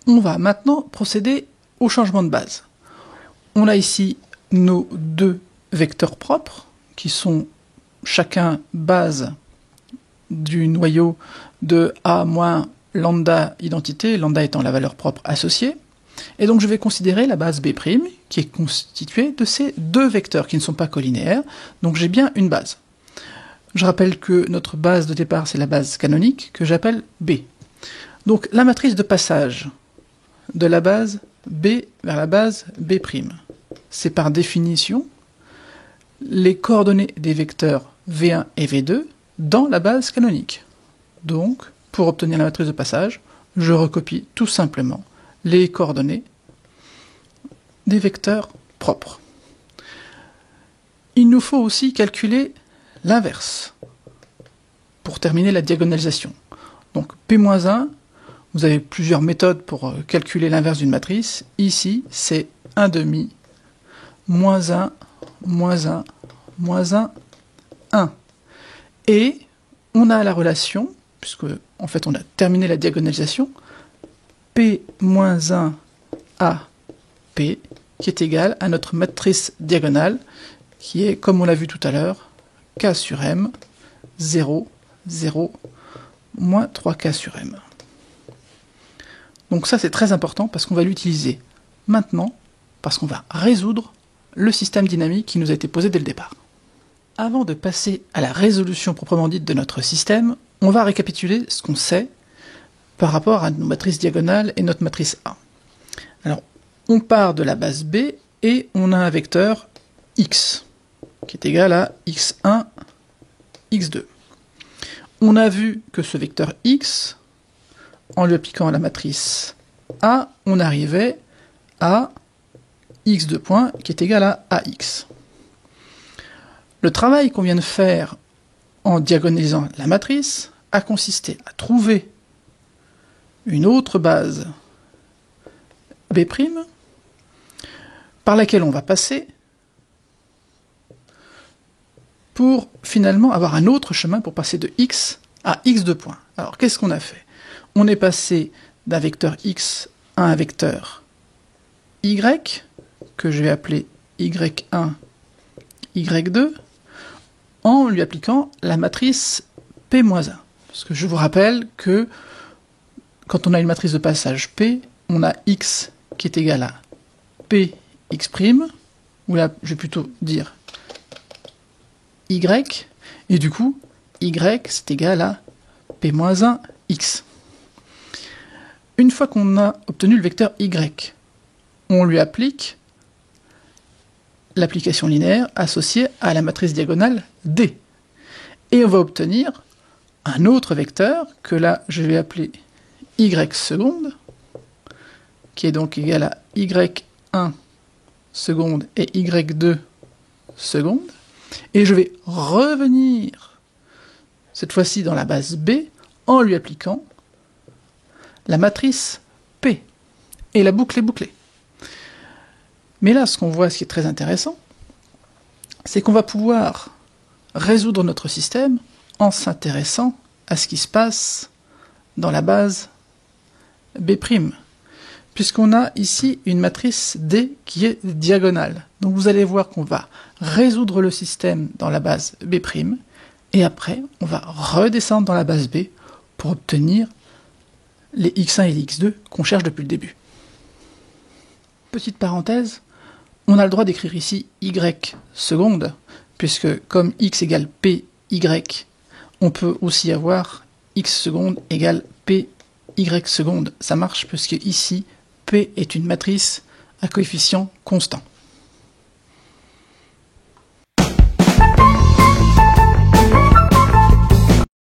On va maintenant procéder au changement de base. On a ici nos deux vecteurs propres, qui sont chacun base du noyau de A moins lambda identité, lambda étant la valeur propre associée. Et donc je vais considérer la base B', qui est constituée de ces deux vecteurs qui ne sont pas collinéaires, donc j'ai bien une base. Je rappelle que notre base de départ, c'est la base canonique, que j'appelle B. Donc la matrice de passage de la base B vers la base B', c'est par définition les coordonnées des vecteurs V1 et V2 dans la base canonique. Donc, pour obtenir la matrice de passage, je recopie tout simplement les coordonnées des vecteurs propres. Il nous faut aussi calculer l'inverse pour terminer la diagonalisation. Donc P-1, vous avez plusieurs méthodes pour calculer l'inverse d'une matrice. Ici, c'est 1 demi, moins 1, moins 1, moins 1, 1. Et on a la relation, puisque en fait on a terminé la diagonalisation, P-1 à P, qui est égal à notre matrice diagonale, qui est, comme on l'a vu tout à l'heure, K sur M, 0, 0, moins 3K sur M. Donc ça c'est très important parce qu'on va l'utiliser maintenant, parce qu'on va résoudre le système dynamique qui nous a été posé dès le départ. Avant de passer à la résolution proprement dite de notre système, on va récapituler ce qu'on sait par rapport à nos matrices diagonales et notre matrice A. Alors, on part de la base B et on a un vecteur x, qui est égal à x1, x2. On a vu que ce vecteur x, en lui appliquant la matrice A, on arrivait à x2 point, qui est égal à ax. Le travail qu'on vient de faire en diagonalisant la matrice a consisté à trouver une autre base B', par laquelle on va passer pour finalement avoir un autre chemin pour passer de x à x2 point. Alors qu'est-ce qu'on a fait? On est passé d'un vecteur x à un vecteur y, que je vais appeler y1, y2, en lui appliquant la matrice P-1. Parce que je vous rappelle que quand on a une matrice de passage P, on a x qui est égal à Px', ou là je vais plutôt dire y, et du coup y c'est égal à P-1 x. Une fois qu'on a obtenu le vecteur y, on lui applique l'application linéaire associée à la matrice diagonale D. Et on va obtenir un autre vecteur que là je vais appeler y seconde, qui est donc égal à y1 seconde et y2 seconde. Et je vais revenir cette fois-ci dans la base B en lui appliquant la matrice P. Et la boucle est bouclée. Mais là, ce qu'on voit, ce qui est très intéressant, c'est qu'on va pouvoir résoudre notre système en s'intéressant à ce qui se passe dans la base B', puisqu'on a ici une matrice D qui est diagonale. Donc vous allez voir qu'on va résoudre le système dans la base B', et après, on va redescendre dans la base B pour obtenir les x1 et les x2 qu'on cherche depuis le début. Petite parenthèse, on a le droit d'écrire ici y seconde, puisque comme x égale py, on peut aussi avoir x seconde égale py seconde. Ça marche parce que ici, p est une matrice à coefficient constant.